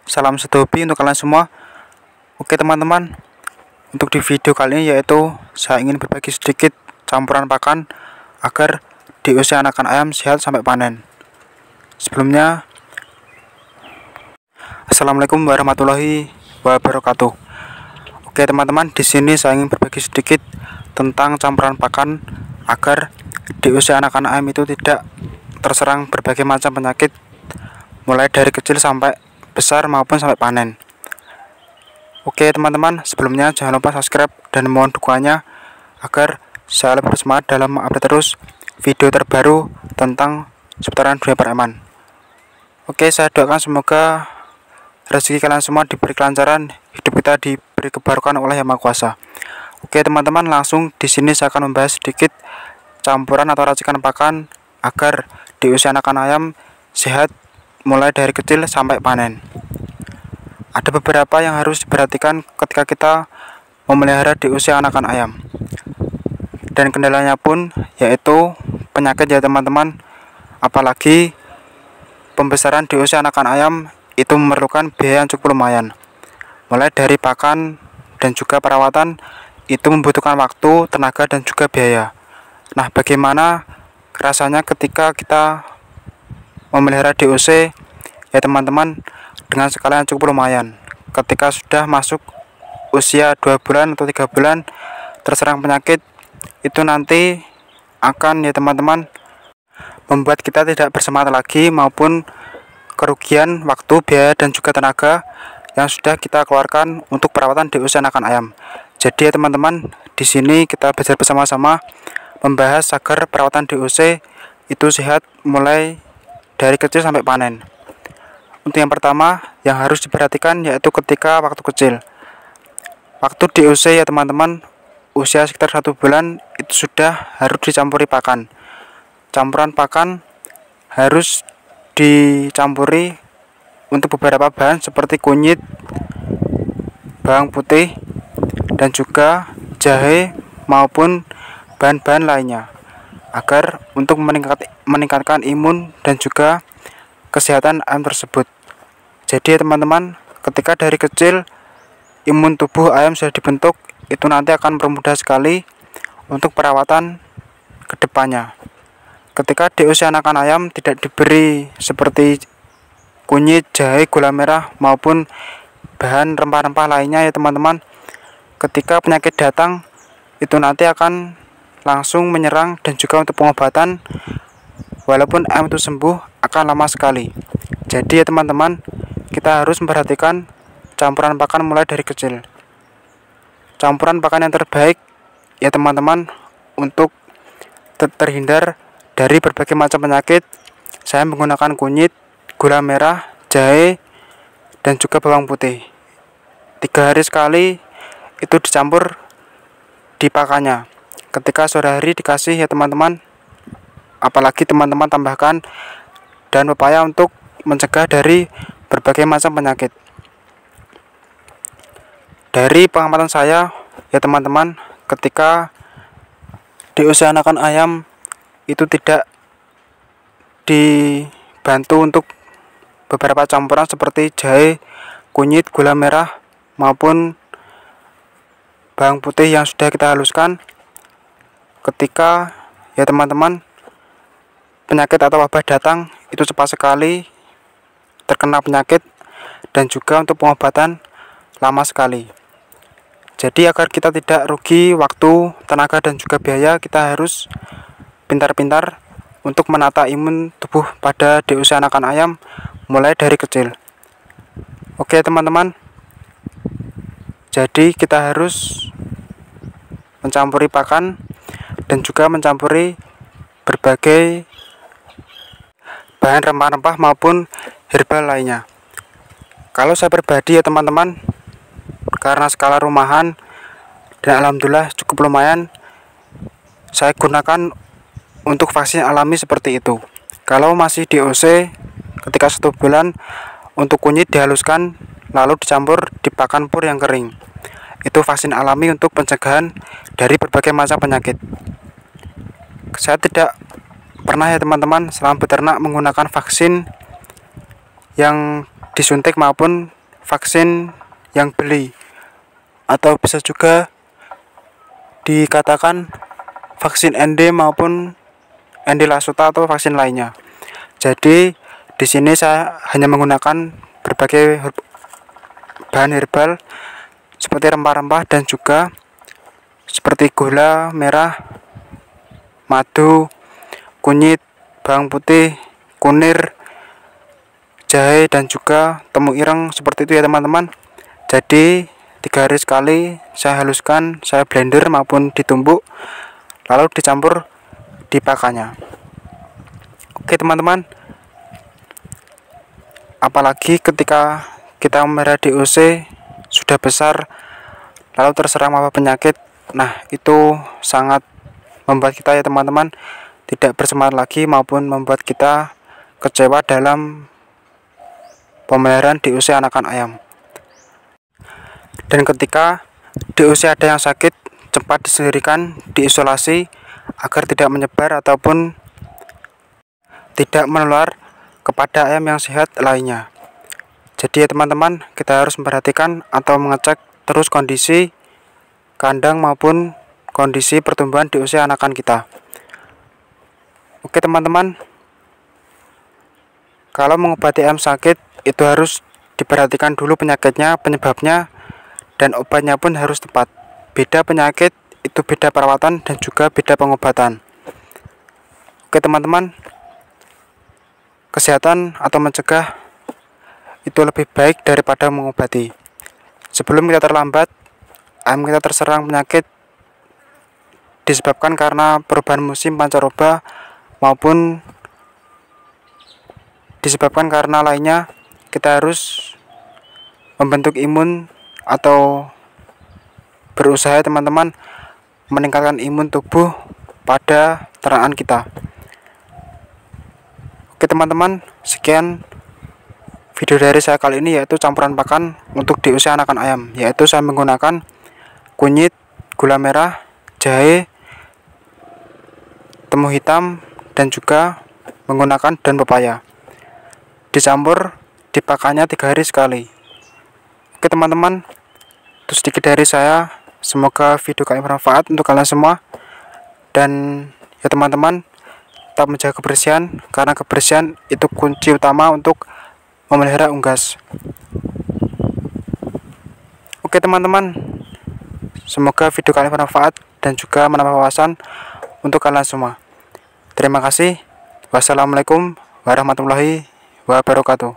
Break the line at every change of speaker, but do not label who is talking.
Salam satu hobi untuk kalian semua. Oke teman-teman, untuk di video kali ini yaitu saya ingin berbagi sedikit campuran pakan agar di usia anakan ayam sehat sampai panen. Sebelumnya, Assalamualaikum warahmatullahi wabarakatuh. Oke teman-teman, di sini saya ingin berbagi sedikit tentang campuran pakan agar di usia anakan ayam itu tidak terserang berbagai macam penyakit, mulai dari kecil sampai besar maupun sampai panen. Oke teman-teman, sebelumnya jangan lupa subscribe dan mohon dukungannya agar saya lebih bersemangat dalam mengupdate terus video terbaru tentang seputaran dunia per-eman. Oke, saya doakan semoga rezeki kalian semua diberi kelancaran, hidup kita diberi kebarukan oleh Yang Maha Kuasa. Oke teman-teman, langsung di sini saya akan membahas sedikit campuran atau racikan pakan agar di usia anakan ayam sehat mulai dari kecil sampai panen. Ada beberapa yang harus diperhatikan ketika kita memelihara di usia anakan ayam. Dan kendalanya pun yaitu penyakit ya teman-teman. Apalagi pembesaran di usia anakan ayam itu memerlukan biaya yang cukup lumayan. Mulai dari pakan dan juga perawatan itu membutuhkan waktu, tenaga dan juga biaya. Nah, bagaimana rasanya ketika kita memelihara DOC ya teman-teman, dengan skala yang cukup lumayan. Ketika sudah masuk usia 2 bulan atau 3 bulan terserang penyakit, itu nanti akan ya teman-teman membuat kita tidak bersemangat lagi maupun kerugian waktu, biaya dan juga tenaga yang sudah kita keluarkan untuk perawatan DOC anakan ayam. Jadi ya teman-teman, di sini kita belajar bersama-sama membahas agar perawatan DOC itu sehat mulai dari kecil sampai panen. Untuk yang pertama yang harus diperhatikan yaitu ketika waktu kecil. Waktu DOC ya teman-teman, usia sekitar 1 bulan itu sudah harus dicampuri pakan. Campuran pakan harus dicampuri untuk beberapa bahan seperti kunyit, bawang putih, dan juga jahe maupun bahan-bahan lainnya, agar untuk meningkatkan imun dan juga kesehatan ayam tersebut. Jadi teman-teman, ketika dari kecil imun tubuh ayam sudah dibentuk, itu nanti akan mempermudah sekali untuk perawatan kedepannya. Ketika di usia anakan ayam tidak diberi seperti kunyit, jahe, gula merah maupun bahan rempah-rempah lainnya ya teman-teman, ketika penyakit datang itu nanti akan langsung menyerang dan juga untuk pengobatan walaupun ayam itu sembuh akan lama sekali. Jadi ya teman-teman, kita harus memperhatikan campuran pakan mulai dari kecil. Campuran pakan yang terbaik ya teman-teman untuk terhindar dari berbagai macam penyakit, saya menggunakan kunyit, gula merah, jahe dan juga bawang putih. 3 hari sekali itu dicampur di pakannya. Ketika sore hari dikasih ya teman-teman, apalagi teman-teman tambahkan daun pepaya untuk mencegah dari berbagai macam penyakit. Dari pengamatan saya ya teman-teman, ketika di usia anakan ayam itu tidak dibantu untuk beberapa campuran seperti jahe, kunyit, gula merah maupun bawang putih yang sudah kita haluskan, ketika ya teman-teman penyakit atau wabah datang itu cepat sekali terkena penyakit dan juga untuk pengobatan lama sekali. Jadi agar kita tidak rugi waktu, tenaga dan juga biaya, kita harus pintar-pintar untuk menata imun tubuh pada di usia anakan ayam mulai dari kecil. Oke teman-teman, jadi kita harus mencampuri pakan dan juga mencampuri berbagai bahan rempah-rempah maupun herbal lainnya. Kalau saya pribadi ya teman-teman, karena skala rumahan dan alhamdulillah cukup lumayan, saya gunakan untuk vaksin alami seperti itu. Kalau masih DOC ketika 1 bulan, untuk kunyit dihaluskan lalu dicampur di pakan pur yang kering. Itu vaksin alami untuk pencegahan dari berbagai macam penyakit. Saya tidak pernah ya teman-teman selama beternak menggunakan vaksin yang disuntik maupun vaksin yang beli, atau bisa juga dikatakan vaksin ND maupun ND Lasuta atau vaksin lainnya. Jadi di sini saya hanya menggunakan berbagai bahan herbal seperti rempah-rempah dan juga seperti gula merah, madu, kunyit, bawang putih, kunir, jahe, dan juga temu ireng, seperti itu ya teman-teman. Jadi 3 hari sekali saya haluskan, saya blender maupun ditumbuk, lalu dicampur di pakannya. Oke teman-teman, apalagi ketika kita memelihara DOC sudah besar lalu terserang wabah penyakit, nah itu sangat membuat kita ya teman-teman tidak bersemangat lagi maupun membuat kita kecewa dalam pemeliharaan DOC anakan ayam. Dan ketika DOC ada yang sakit, cepat disendirikan, diisolasi agar tidak menyebar ataupun tidak menular kepada ayam yang sehat lainnya. Jadi ya teman-teman, kita harus memperhatikan atau mengecek terus kondisi kandang maupun kondisi pertumbuhan DOC anakan kita. Oke teman-teman, kalau mengobati ayam sakit itu harus diperhatikan dulu penyakitnya, penyebabnya, dan obatnya pun harus tepat. Beda penyakit itu beda perawatan dan juga beda pengobatan. Oke teman-teman, kesehatan atau mencegah itu lebih baik daripada mengobati. Sebelum kita terlambat, ayam kita terserang penyakit disebabkan karena perubahan musim pancaroba maupun disebabkan karena lainnya, kita harus membentuk imun atau berusaha teman-teman meningkatkan imun tubuh pada ternakan kita. Oke teman-teman, sekian video dari saya kali ini, yaitu campuran pakan untuk DOC anakan ayam, yaitu saya menggunakan kunyit, gula merah, jahe, temu hitam, dan juga menggunakan daun pepaya. Dicampur di pakannya 3 hari sekali. Oke teman-teman, itu sedikit dari saya. Semoga video kalian bermanfaat untuk kalian semua. Dan ya teman-teman, tetap menjaga kebersihan, karena kebersihan itu kunci utama untuk memelihara unggas. Oke teman-teman, semoga video kalian bermanfaat dan juga menambah wawasan untuk kalian semua. Terima kasih. Wassalamualaikum warahmatullahi wabarakatuh.